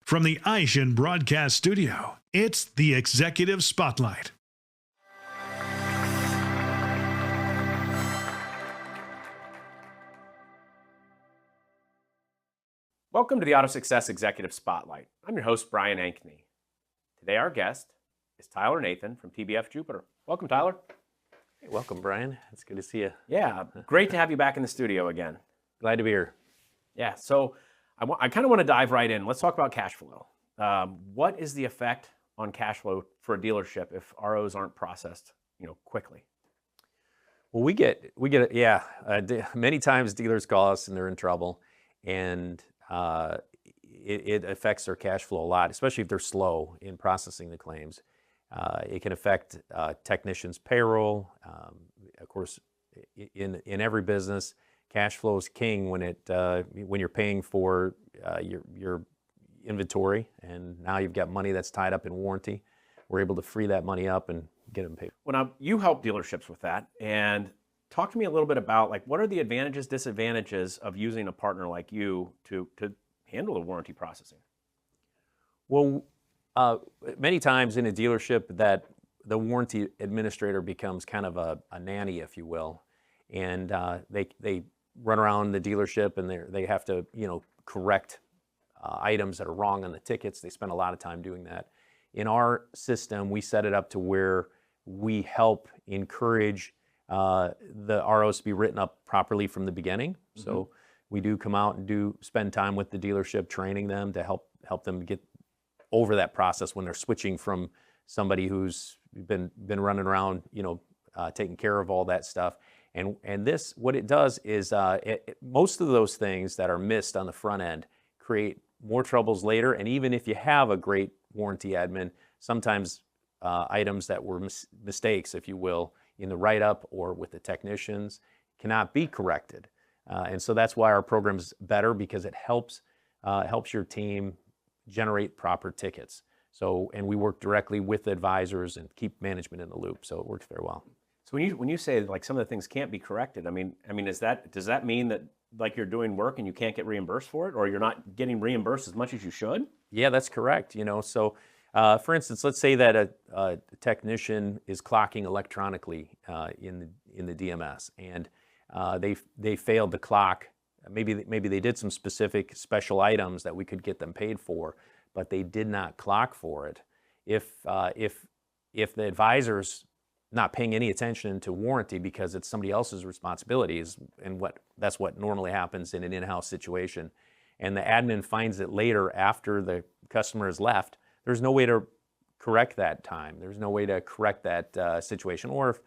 From the Aishin Broadcast Studio, it's the Executive Spotlight. Welcome to the AutoSuccess Executive Spotlight. I'm your host, Brian Ankney. Today our guest is Tyler Nathan from TBF Jupiter. Welcome, Tyler. Hey, welcome, Brian. It's good to see you. Yeah, great to have you back in the studio again. Glad to be here. Yeah, so I kind of want to dive right in. Let's talk about cash flow. What is the effect on cash flow for a dealership if ROs aren't processed, quickly? Well, we get many times dealers call us and they're in trouble, and it affects their cash flow a lot, especially if they're slow in processing the claims. It can affect technicians' payroll. Of course, in every business, cash flow is king when you're paying for your inventory, and now you've got money that's tied up in warranty. We're able to free that money up and get them paid. Well, now you help dealerships with that, and talk to me a little bit about what are the advantages, disadvantages of using a partner like you to handle the warranty processing? Well, many times in a dealership that the warranty administrator becomes kind of a nanny, if you will, and they run around the dealership and they have to correct items that are wrong on the tickets. They spend a lot of time doing that. In our system, we set it up to where we help encourage the ROs to be written up properly from the beginning. Mm-hmm. So we do come out and spend time with the dealership, training them to help them get over that process when they're switching from somebody who's been running around, taking care of all that stuff. And this, what it does is most of those things that are missed on the front end create more troubles later. And even if you have a great warranty admin, sometimes items that were mistakes, if you will, in the write-up or with the technicians cannot be corrected. And so that's why our program is better, because it helps your team generate proper tickets. And we work directly with advisors and keep management in the loop. So it works very well. So when you say some of the things can't be corrected, does that mean that you're doing work and you can't get reimbursed for it, or you're not getting reimbursed as much as you should? Yeah, that's correct. So for instance, let's say that a technician is clocking electronically in the DMS, and they failed to clock. Maybe they did some specific special items that we could get them paid for, but they did not clock for it. If the advisor's not paying any attention to warranty because it's somebody else's responsibilities, and that's what normally happens in an in-house situation, and the admin finds it later after the customer has left, there's no way to correct that time. There's no way to correct that situation. Or if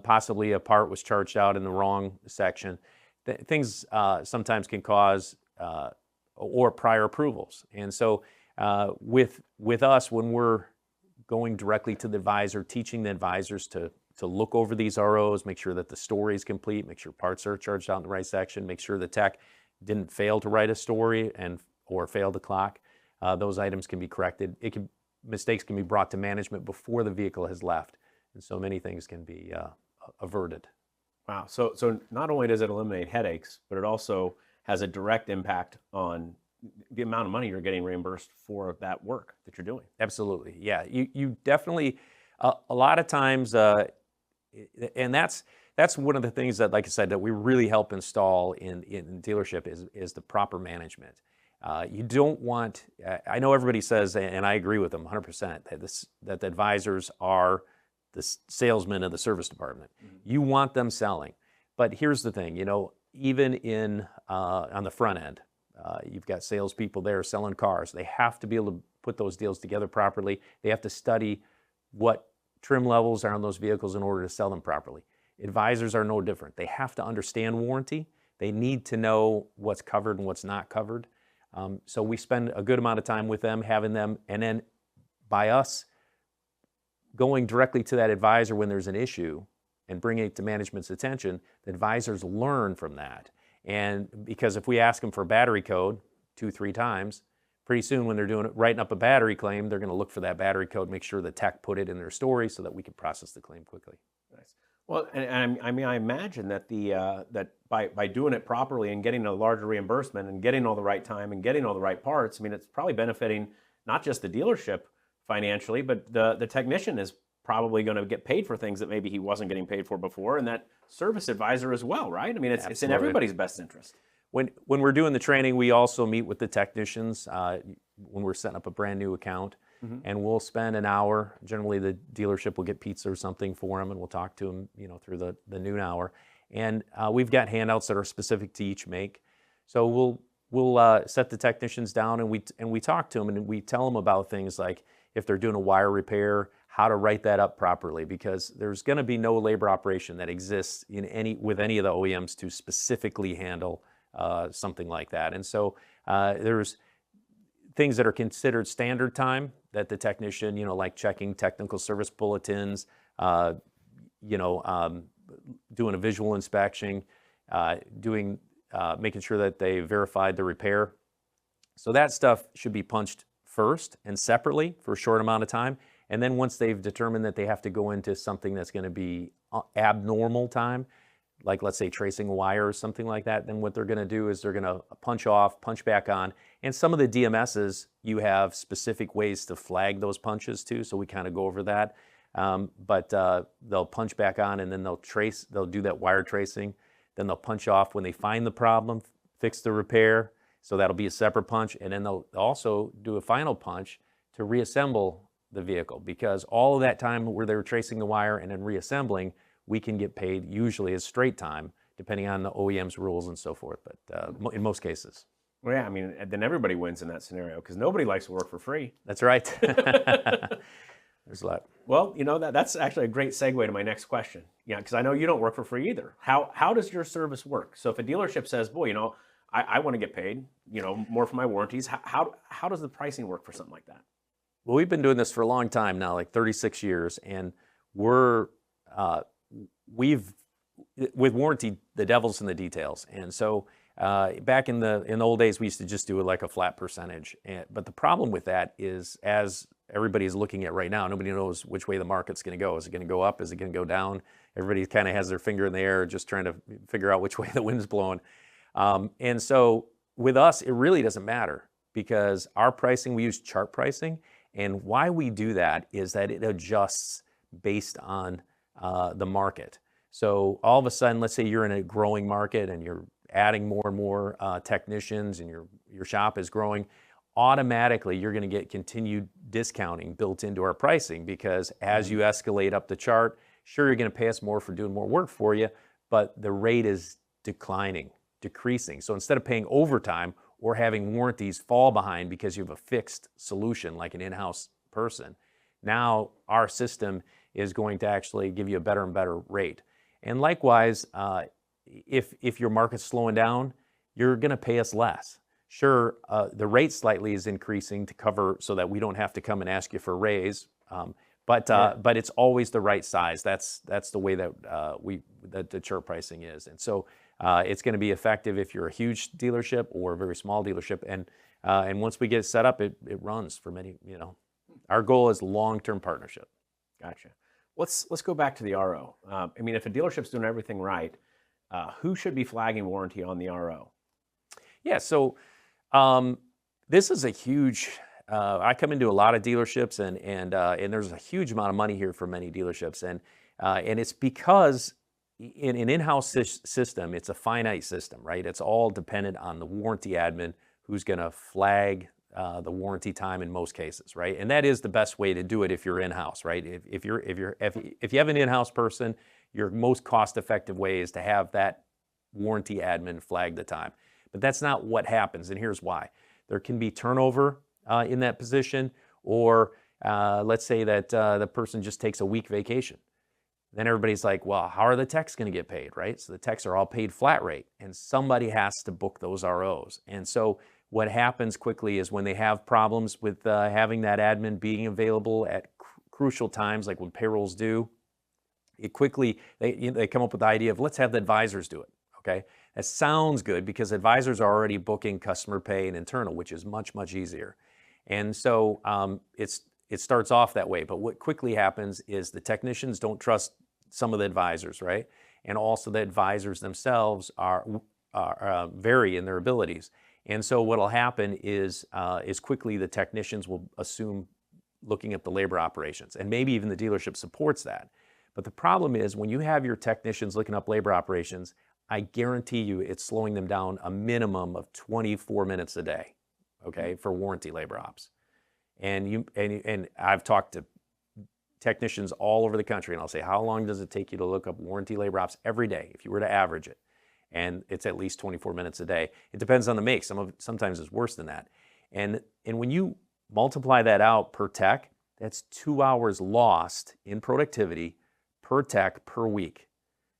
possibly a part was charged out in the wrong section, things sometimes can cause or prior approvals. And so with us, when we're going directly to the advisor, teaching the advisors to look over these ROs, make sure that the story is complete, make sure parts are charged out in the right section, make sure the tech didn't fail to write a story or fail to clock. Those items can be corrected. Mistakes can be brought to management before the vehicle has left, and so many things can be averted. Wow. So not only does it eliminate headaches, but it also has a direct impact on the amount of money you're getting reimbursed for that work that you're doing. Absolutely. Yeah. You definitely, a lot of times, and that's one of the things that, like I said, that we really help install in dealership is the proper management. You don't want, I know everybody says, and I agree with them 100%, that the advisors are the salesmen of the service department. Mm-hmm. You want them selling. But here's the thing, even on the front end, you've got salespeople there selling cars. They have to be able to put those deals together properly. They have to study what trim levels are on those vehicles in order to sell them properly. Advisors are no different. They have to understand warranty. They need to know what's covered and what's not covered. So we spend a good amount of time with them, having them, and then by us going directly to that advisor when there's an issue and bringing it to management's attention, the advisors learn from that. And because if we ask them for a battery code 2-3 times, pretty soon when they're writing up a battery claim, they're going to look for that battery code, make sure the tech put it in their story so that we can process the claim quickly. Nice. Well, and I mean, I imagine that that by doing it properly and getting a larger reimbursement and getting all the right time and getting all the right parts, I mean, it's probably benefiting not just the dealership financially, but the technician is probably going to get paid for things that maybe he wasn't getting paid for before, and that service advisor as well, right? I mean, it's in everybody's best interest. When we're doing the training, we also meet with the technicians when we're setting up a brand new account. And we'll spend an hour. Generally, the dealership will get pizza or something for them, and we'll talk to them, through the noon hour. And we've got handouts that are specific to each make. So we'll set the technicians down, and we talk to them, and we tell them about things like if they're doing a wire repair, how to write that up properly, because there's going to be no labor operation that exists with any of the OEMs to specifically handle something like that. And so there's things that are considered standard time that the technician, like checking technical service bulletins, doing a visual inspection, making sure that they verified the repair. So that stuff should be punched first and separately for a short amount of time. And then once they've determined that they have to go into something that's going to be abnormal time, like let's say tracing a wire or something like that, then what they're going to do is they're going to punch off, punch back on. And some of the DMSs, you have specific ways to flag those punches too, so we kind of go over that. But they'll punch back on, and then they'll do that wire tracing. Then they'll punch off when they find the problem, fix the repair, so that'll be a separate punch. And then they'll also do a final punch to reassemble the vehicle, because all of that time where they were tracing the wire and then reassembling, we can get paid usually as straight time, depending on the OEM's rules and so forth, but in most cases. Well, yeah, I mean, then everybody wins in that scenario, because nobody likes to work for free. That's right. There's a lot. Well, that's actually a great segue to my next question. Yeah, because I know you don't work for free either. How does your service work? So if a dealership says, boy, I want to get paid, more for my warranties, how does the pricing work for something like that? Well, we've been doing this for a long time now, like 36 years, and with warranty, the devil's in the details. And so back in the old days, we used to just do it like a flat percentage. But the problem with that is, as everybody's looking at right now, nobody knows which way the market's going to go. Is it going to go up? Is it going to go down? Everybody kind of has their finger in the air, just trying to figure out which way the wind's blowing. And so with us, it really doesn't matter, because our pricing, we use chart pricing. And why we do that is that it adjusts based on the market. So all of a sudden, let's say you're in a growing market and you're adding more and more technicians, and your shop is growing, automatically you're going to get continued discounting built into our pricing, because as you escalate up the chart, sure, you're going to pay us more for doing more work for you, but the rate is decreasing. So instead of paying overtime or having warranties fall behind because you have a fixed solution like an in-house person, now our system is going to actually give you a better and better rate. And likewise, if your market's slowing down, you're going to pay us less. Sure, the rate slightly is increasing to cover so that we don't have to come and ask you for a raise, but it's always the right size. That's the way that that the chart pricing is. And so it's going to be effective if you're a huge dealership or a very small dealership. And once we get it set up, it runs for many. Our goal is long-term partnership. Gotcha. Let's go back to the RO. I mean, if a dealership's doing everything right, who should be flagging warranty on the RO? Yeah, so this is a huge. I come into a lot of dealerships, and there's a huge amount of money here for many dealerships, and it's because in an in-house system, it's a finite system, right? It's all dependent on the warranty admin who's going to flag the warranty time in most cases, right? And that is the best way to do it if you're in-house, right? If you have an in-house person, your most cost-effective way is to have that warranty admin flag the time. But that's not what happens, and here's why. There can be turnover in that position, or let's say that the person just takes a week vacation. Then everybody's like, well, how are the techs going to get paid, right? So the techs are all paid flat rate, and somebody has to book those ROs. And so what happens quickly is when they have problems with having that admin being available at crucial times, like when payrolls due, they come up with the idea of, let's have the advisors do it, okay? That sounds good because advisors are already booking customer pay and internal, which is much, much easier. And so it starts off that way, but what quickly happens is the technicians don't trust some of the advisors, right? And also the advisors themselves are vary in their abilities. And so what'll happen is quickly the technicians will assume looking at the labor operations, and maybe even the dealership supports that. But the problem is when you have your technicians looking up labor operations, I guarantee you it's slowing them down a minimum of 24 minutes a day, okay, for warranty labor ops. And I've talked to technicians all over the country, and I'll say, how long does it take you to look up warranty labor ops every day if you were to average it? And it's at least 24 minutes a day. It depends on the make. Sometimes it's worse than that. And when you multiply that out per tech, that's 2 hours lost in productivity per tech per week.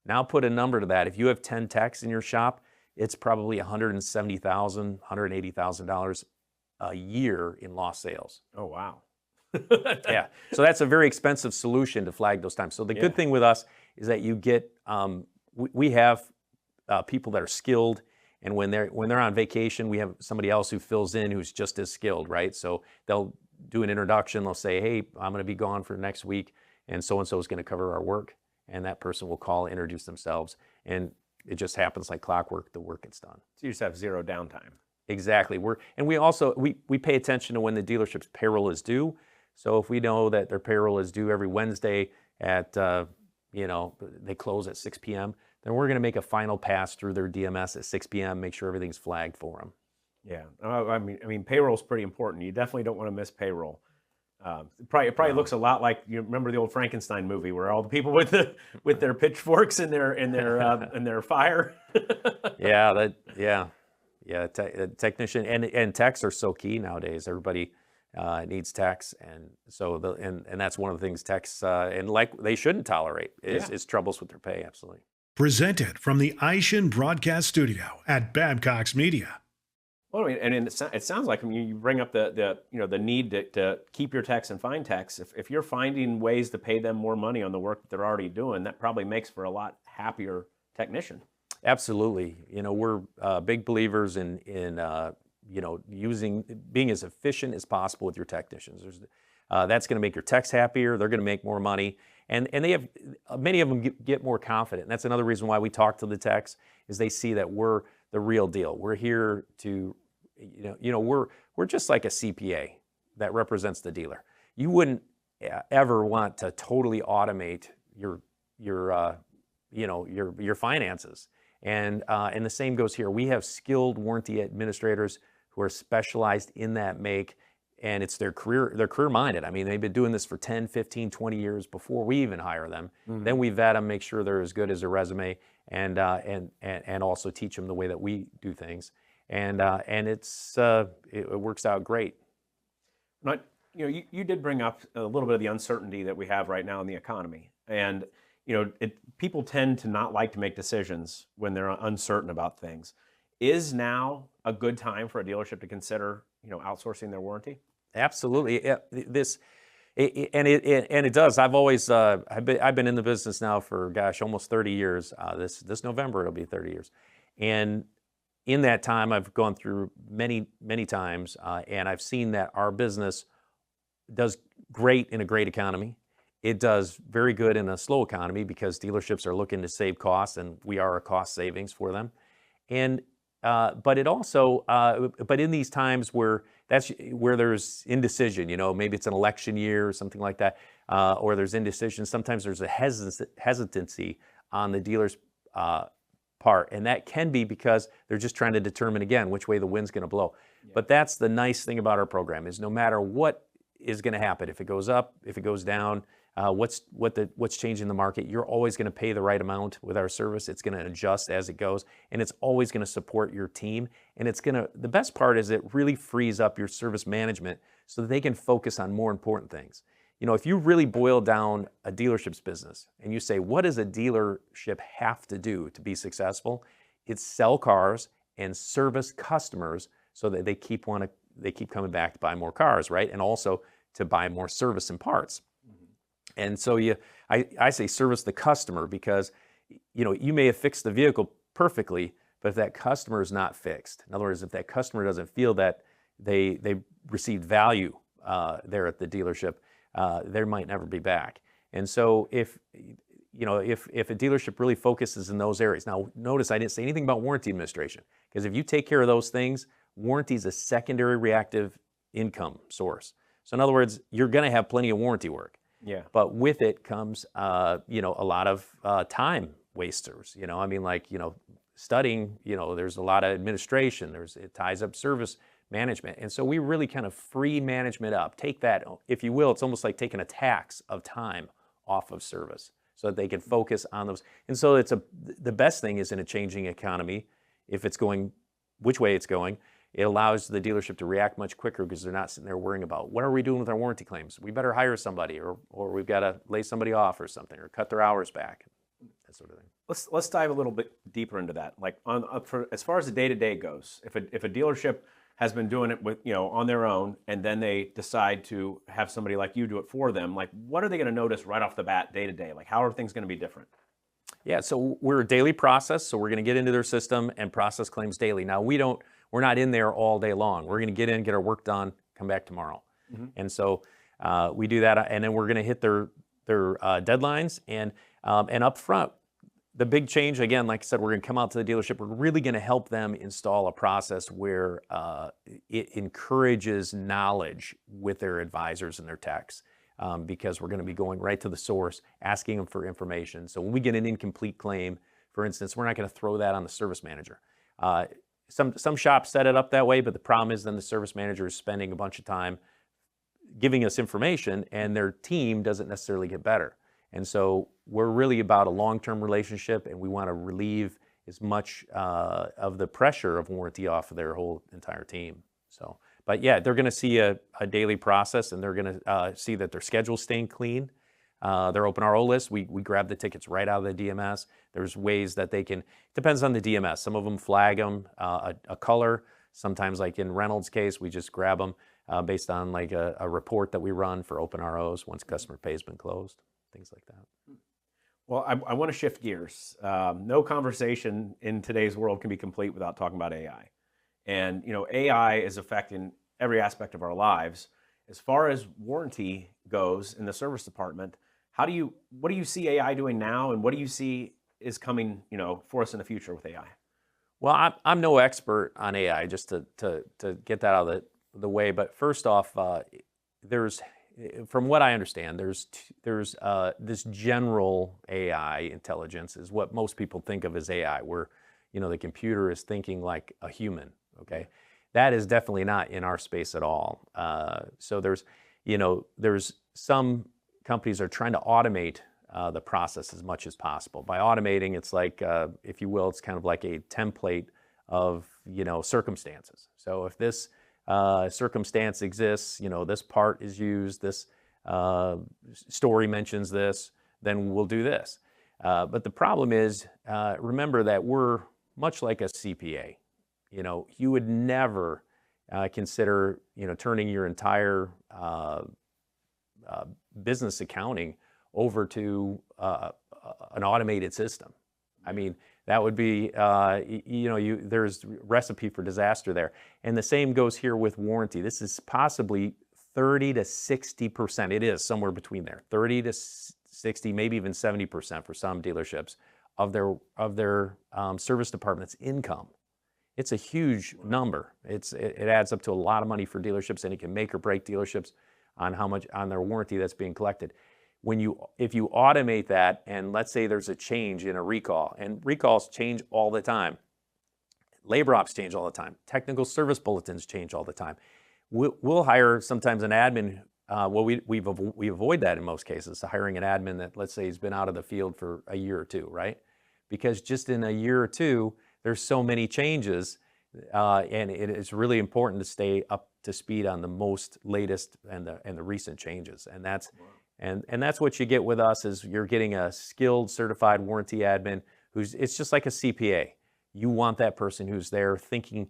Now put a number to that. If you have 10 techs in your shop, it's probably $170,000, $180,000 a year in lost sales. Oh, wow. Yeah, so that's a very expensive solution to flag those times. So the good thing with us is that you get, we have people that are skilled, and when they're on vacation, we have somebody else who fills in who's just as skilled, right? So they'll do an introduction. They'll say, hey, I'm going to be gone for next week, and so is going to cover our work. And that person will call, introduce themselves, and it just happens like clockwork. The work gets done. So you just have zero downtime. Exactly. We also pay attention to when the dealership's payroll is due. So if we know that their payroll is due every Wednesday at they close at 6 p.m., then we're going to make a final pass through their DMS at 6 p.m. Make sure everything's flagged for them. Yeah, I mean, payroll's pretty important. You definitely don't want to miss payroll. It probably looks a lot like, you remember the old Frankenstein movie where all the people with their pitchforks and their fire. Technician and techs are so key nowadays. Everybody needs techs, and so and that's one of the things techs and like they shouldn't tolerate is troubles with their pay. Absolutely. Presented from the Aishin Broadcast Studio at Babcock's Media. Well, I mean, and it sounds like, I mean, you bring up the need to keep your techs and find techs. If you're finding ways to pay them more money on the work that they're already doing, that probably makes for a lot happier technician. Absolutely. We're big believers in being as efficient as possible with your technicians. That's going to make your techs happier. They're going to make more money, and they have many of them get more confident. And that's another reason why we talk to the techs, is they see that we're the real deal. We're here to, we're just like a CPA that represents the dealer. You wouldn't ever want to totally automate your finances. And the same goes here. We have skilled warranty administrators who are specialized in that make, and it's they're career minded. I mean, they've been doing this for 10, 15, 20 years before we even hire them. Mm-hmm. Then we vet them, make sure they're as good as their resume, and also teach them the way that we do things. And it works out great. Now, you did bring up a little bit of the uncertainty that we have right now in the economy. And people tend to not like to make decisions when they're uncertain about things. Is now a good time for a dealership to consider, outsourcing their warranty? Absolutely. It does. I've always I've been in the business now for almost 30 years. This November it'll be 30 years, and in that time I've gone through many times, and I've seen that our business does great in a great economy. It does very good in a slow economy because dealerships are looking to save costs, and we are a cost savings for them. And but it also, but in these times where there's indecision, maybe it's an election year or something like that, or there's indecision. Sometimes there's a hesitancy on the dealer's part, and that can be because they're just trying to determine again which way the wind's going to blow. Yeah. But that's the nice thing about our program is no matter what is going to happen, if it goes up, if it goes down, what's changing the market, you're always going to pay the right amount with our service. It's going to adjust as it goes, and it's always going to support your team. And the best part is it really frees up your service management so that they can focus on more important things. If you really boil down a dealership's business and you say, what does a dealership have to do to be successful? It's sell cars and service customers so that they keep coming back to buy more cars, right? And also to buy more service and parts. And so I say service the customer because, you may have fixed the vehicle perfectly, but if that customer is not fixed, in other words, if that customer doesn't feel that they received value there at the dealership, they might never be back. And so if, if a dealership really focuses in those areas. Now, notice I didn't say anything about warranty administration, because if you take care of those things, warranty is a secondary reactive income source. So in other words, you're going to have plenty of warranty work. Yeah. But with it comes, a lot of time wasters. Studying, there's a lot of administration. It ties up service management. And so we really kind of free management up. Take that, if you will, it's almost like taking a tax of time off of service so that they can focus on those. And so the best thing is, in a changing economy, if it's going which way it's going, it allows the dealership to react much quicker, because they're not sitting there worrying about, what are we doing with our warranty claims? We better hire somebody, or we've got to lay somebody off or something, or cut their hours back, that sort of thing. Let's dive a little bit deeper into that. Like as far as the day-to-day goes, if a dealership has been doing it with on their own, and then they decide to have somebody like you do it for them, like what are they going to notice right off the bat day to day? Like how are things going to be different? Yeah, so we're a daily process, so we're going to get into their system and process claims daily. Now we're not in there all day long. We're going to get in, get our work done, come back tomorrow. Mm-hmm. And so we do that, and then we're going to hit their deadlines. And up front, the big change, again, like I said, we're going to come out to the dealership. We're really going to help them install a process where it encourages knowledge with their advisors and their techs, because we're going to be going right to the source, asking them for information. So when we get an incomplete claim, for instance, we're not going to throw that on the service manager. Some shops set it up that way, but the problem is then the service manager is spending a bunch of time giving us information, and their team doesn't necessarily get better. And so we're really about a long-term relationship, and we want to relieve as much of the pressure of warranty off of their whole entire team. So, but yeah, they're going to see a daily process, and they're going to see that their schedule's staying clean. Their open RO list, we grab the tickets right out of the DMS. There's ways that they can, depends on the DMS. Some of them flag them a color. Sometimes, like in Reynolds' case, we just grab them based on like a report that we run for open ROs once customer pay has been closed, things like that. Well, I want to shift gears. No conversation in today's world can be complete without talking about AI. And AI is affecting every aspect of our lives. As far as warranty goes in the service department, what do you see AI doing now, and what do you see is coming, for us in the future with AI? Well, I'm no expert on AI, just to get that out of the way. But first off, from what I understand, there's this general AI intelligence is what most people think of as AI, where the computer is thinking like a human. Okay, that is definitely not in our space at all. So there's some companies are trying to automate the process as much as possible. By automating, it's like, if you will, it's kind of like a template of circumstances. So if this circumstance exists, this part is used, this story mentions this, then we'll do this. But the problem is, remember that we're much like a CPA. You would never consider, turning your entire business accounting over to an automated system. I mean, that would be, there's recipe for disaster there. And the same goes here with warranty. This is possibly 30 to 60%. It is somewhere between there, 30 to 60, maybe even 70% for some dealerships of their service department's income. It's a huge number. It adds up to a lot of money for dealerships, and it can make or break dealerships on how much on their warranty that's being collected. If you automate that, and let's say there's a change in a recall, and recalls change all the time, labor ops change all the time, technical service bulletins change all the time. We'll hire sometimes an admin. We avoid that in most cases, hiring an admin that, let's say, has been out of the field for a year or two, right? Because just in a year or two, there's so many changes, and it is really important to stay up to speed on the most latest and the recent changes. And that's what you get with us, is you're getting a skilled, certified warranty admin it's just like a CPA. You want that person who's there thinking,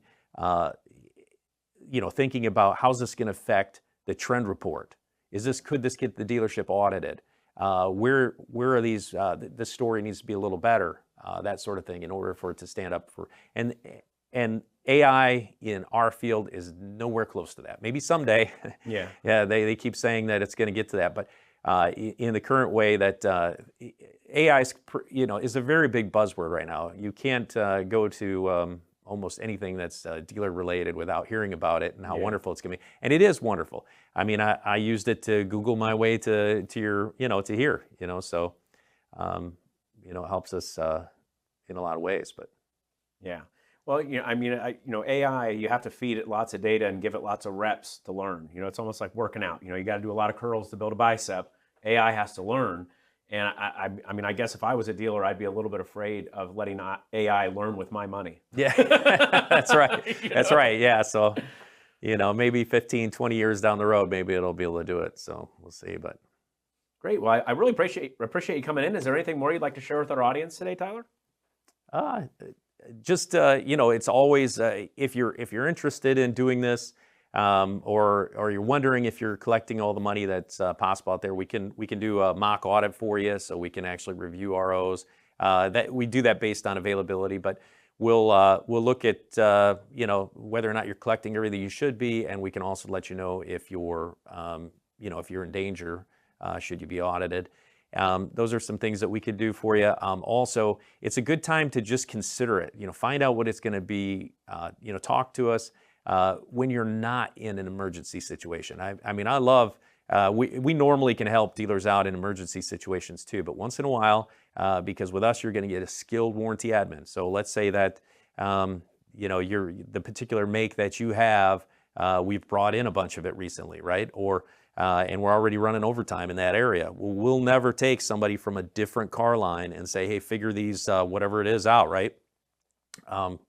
thinking about how's this going to affect the trend report. Could this get the dealership audited? Where are these? This story needs to be a little better. That sort of thing, in order for it to stand up for. And AI in our field is nowhere close to that. Maybe someday. Yeah. Yeah. They keep saying that it's going to get to that, but in the current way that AI is a very big buzzword right now. You can't go to almost anything that's dealer related without hearing about it and how wonderful it's going to be. And it is wonderful. I mean, I used it to Google my way to your, to here, so, it helps us in a lot of ways, but. Yeah. Well, AI, you have to feed it lots of data and give it lots of reps to learn. It's almost like working out. You got to do a lot of curls to build a bicep. AI has to learn. And I guess if I was a dealer, I'd be a little bit afraid of letting AI learn with my money. Yeah, that's right. That's right. Yeah. So, maybe 15, 20 years down the road, maybe it'll be able to do it. So we'll see. But great. Well, I really appreciate you coming in. Is there anything more you'd like to share with our audience today, Tyler? Just it's always if you're interested in doing this, or you're wondering if you're collecting all the money that's possible out there, we can do a mock audit for you, so we can actually review ROs. That we do that based on availability, but we'll look at whether or not you're collecting everything you should be, and we can also let you know if you're if you're in danger should you be audited. Those are some things that we could do for you. Also, it's a good time to just consider it. Find out what it's going to be. Talk to us when you're not in an emergency situation. I love. We normally can help dealers out in emergency situations too, but once in a while, because with us you're going to get a skilled warranty admin. So let's say that you're the particular make that you have. We've brought in a bunch of it recently, right? Or and we're already running overtime in that area. We'll never take somebody from a different car line and say, hey, figure these, whatever it is out, right?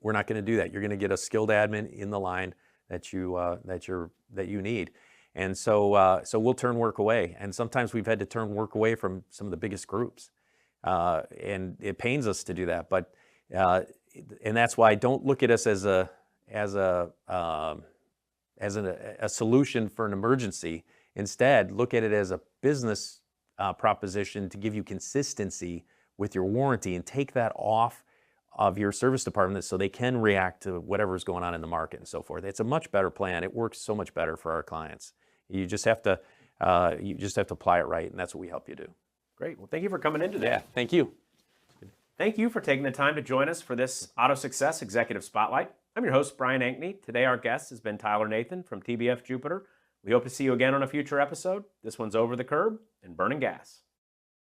We're not going to do that. You're going to get a skilled admin in the line that you need. And so we'll turn work away. And sometimes we've had to turn work away from some of the biggest groups. And it pains us to do that. But, and that's why don't look at us as a solution for an emergency. Instead, look at it as a business proposition to give you consistency with your warranty and take that off of your service department so they can react to whatever's going on in the market and so forth. It's a much better plan. It works so much better for our clients. You just have to apply it right, and that's what we help you do. Great. Well, thank you for coming in today. Yeah, thank you. Thank you for taking the time to join us for this AutoSuccess Executive Spotlight. I'm your host, Brian Ankney. Today our guest has been Tyler Nathan from TBF Jupiter. We hope to see you again on a future episode. This one's Over the Curb and Burning Gas.